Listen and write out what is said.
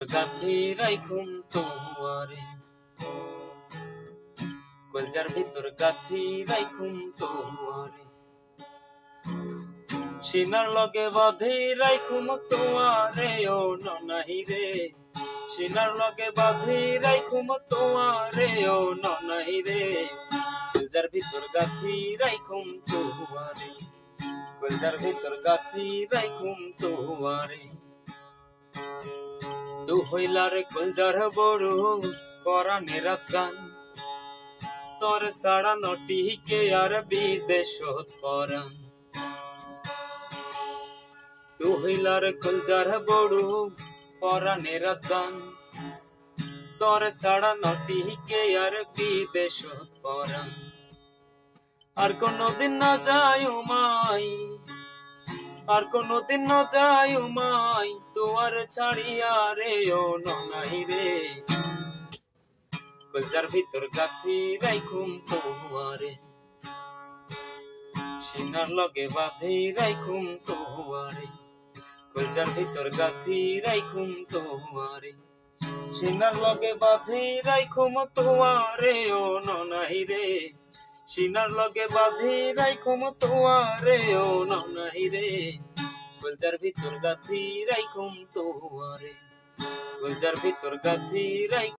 গাথি রাইখুম তোয়ারে কলজার ভিতর গাথি রাইখুম তোয়ারে সিনার লগে বাঁধি রাইখুম তোয়ারে ও ননাহি রে সিনার লগে বাঁধি রাইখুম তোয়ারে ও ননাহি রে কলজার ভিতর গাথি রাইখুম তোয়ারে কলজার ভিতর গাথি রাইখুম তোয়ারে তু হইলার কলজার বড় পরাণের গান তোর সাড়া নটিকে আর বিদেশত পরাণ তু হইলার কলজার বড় পরাণের গান তোর সাড়া নটিকে আর বিদেশত পরাণ আর কোনদিন না যায় উমাই আর কোনদিন না যায় উমাই তোয়ার ছাড়িয়া রে ও ননাহি রে কলজার ভিতর গাথি রাইখুম তোয়ারে সিনার লগে বাঁধি রাইখুম তোয়ারে কলজার ভিতর গাথি রাইখুম তোয়ারে সিনার লগে বাঁধি রাইখুম তোয়ারে ও ননাহি রে সিনার লগে বাঁধি রাইখুম তোয়ারে ও ননাহি রে কলজার ভিতর গাথি রাইখুম তোয়ারে কলজার ভিতর গাথি রাইখুম